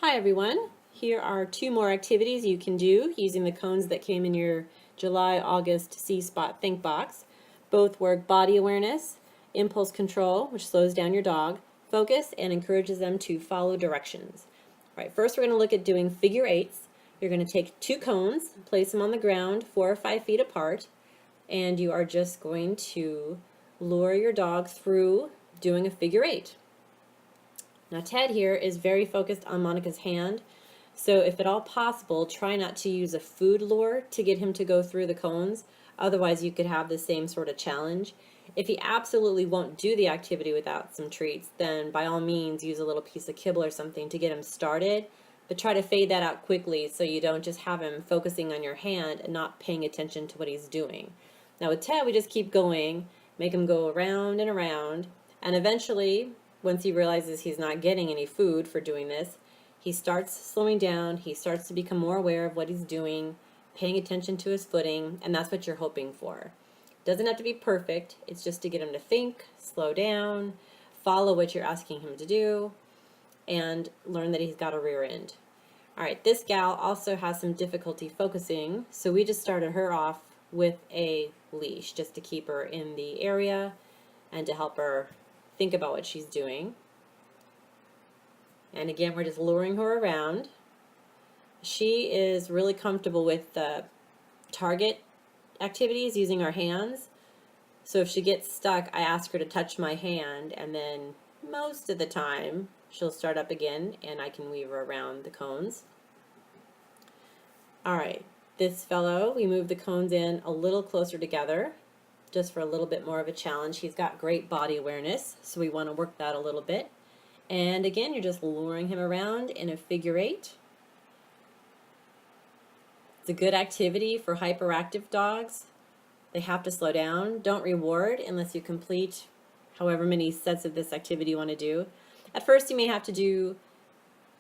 Hi everyone. Here are two more activities you can do using the cones that came in your July-August C-Spot Think Box. Both work body awareness, impulse control, which slows down your dog, focus, and encourages them to follow directions. All right, first we're going to look at doing figure eights. You're going to take two cones, place them on the ground 4 or 5 feet apart, and you are just going to lure your dog through doing a figure eight. Now Ted here is very focused on Monica's hand, so if at all possible, try not to use a food lure to get him to go through the cones, otherwise you could have the same sort of challenge. If he absolutely won't do the activity without some treats, then by all means use a little piece of kibble or something to get him started, but try to fade that out quickly so you don't just have him focusing on your hand and not paying attention to what he's doing. Now with Ted, we just keep going, make him go around and around, and eventually, once he realizes he's not getting any food for doing this, he starts slowing down, he starts to become more aware of what he's doing, paying attention to his footing, and that's what you're hoping for. Doesn't have to be perfect, it's just to get him to think, slow down, follow what you're asking him to do, and learn that he's got a rear end. Alright, this gal also has some difficulty focusing, so we just started her off with a leash just to keep her in the area and to help her think about what she's doing. And again, we're just luring her around. She is really comfortable with the target activities using our hands. So if she gets stuck, I ask her to touch my hand, and then most of the time she'll start up again and I can weave her around the cones. Alright, this fellow, we move the cones in a little closer together just for a little bit more of a challenge. He's got great body awareness, so we want to work that a little bit. And again, you're just luring him around in a figure eight. It's a good activity for hyperactive dogs. They have to slow down. Don't reward unless you complete however many sets of this activity you want to do. At first, you may have to do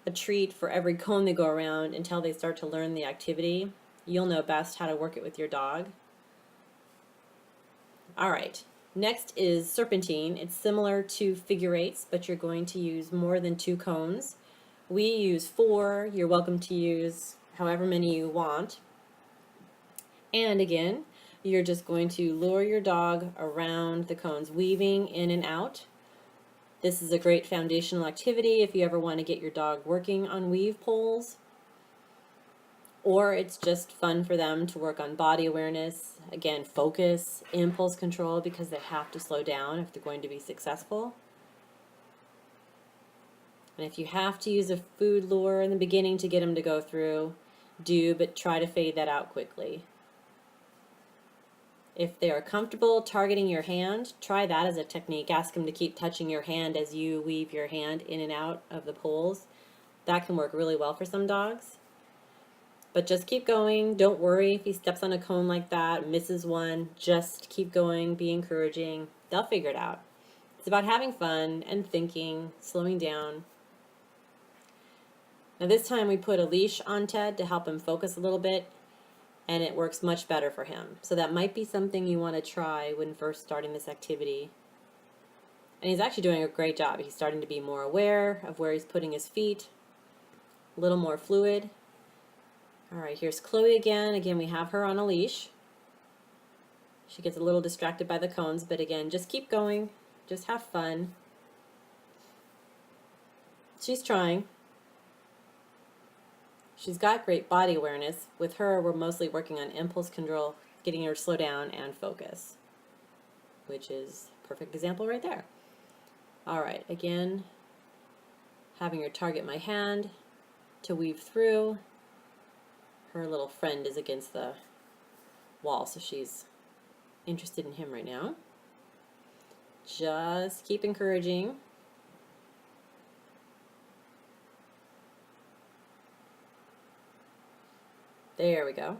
a treat for every cone they go around until they start to learn the activity. You'll know best how to work it with your dog. Alright, next is Serpentine. It's similar to figure eights, but you're going to use more than 2 cones. We use 4. You're welcome to use however many you want. And again, you're just going to lure your dog around the cones, weaving in and out. This is a great foundational activity if you ever want to get your dog working on weave poles. Or it's just fun for them to work on body awareness, again, focus, impulse control, because they have to slow down if they're going to be successful. And if you have to use a food lure in the beginning to get them to go through, do, but try to fade that out quickly. If they are comfortable targeting your hand, try that as a technique. Ask them to keep touching your hand as you weave your hand in and out of the poles. That can work really well for some dogs. But just keep going. Don't worry if he steps on a cone like that, misses one. Just keep going, be encouraging. They'll figure it out. It's about having fun and thinking, slowing down. Now this time we put a leash on Ted to help him focus a little bit, and it works much better for him. So that might be something you want to try when first starting this activity. And he's actually doing a great job. He's starting to be more aware of where he's putting his feet, a little more fluid. Alright, here's Chloe again. Again, we have her on a leash. She gets a little distracted by the cones, but again, just keep going. Just have fun. She's trying. She's got great body awareness. With her, we're mostly working on impulse control, getting her to slow down and focus, which is a perfect example right there. Alright, again, having her target my hand to weave through. Her little friend is against the wall, so she's interested in him right now. Just keep encouraging. There we go.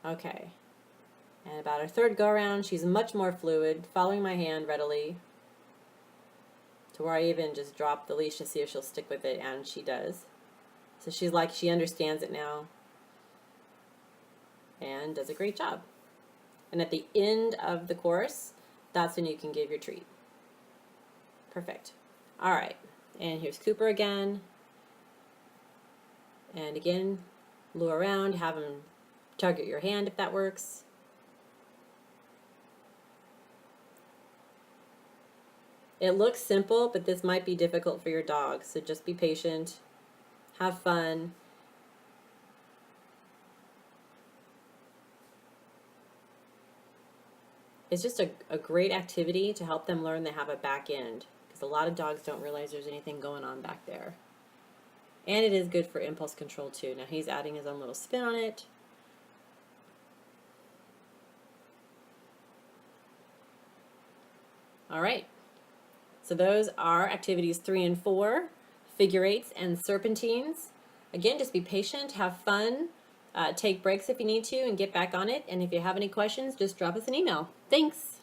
Okay. And about her third go around, she's much more fluid, following my hand readily, to where I even just drop the leash to see if she'll stick with it, and she does. So she's like, she understands it now and does a great job. And at the end of the course, that's when you can give your treat. Perfect. All right. And here's Cooper again. And again, lure around, have him target your hand if that works. It looks simple, but this might be difficult for your dog, so just be patient, have fun. It's just a great activity to help them learn they have a back end, because a lot of dogs don't realize there's anything going on back there. And it is good for impulse control too. Now he's adding his own little spin on it. All right. So those are activities 3 and 4, figure eights and serpentines. Again, just be patient, have fun, take breaks if you need to, and get back on it. And if you have any questions, just drop us an email. Thanks.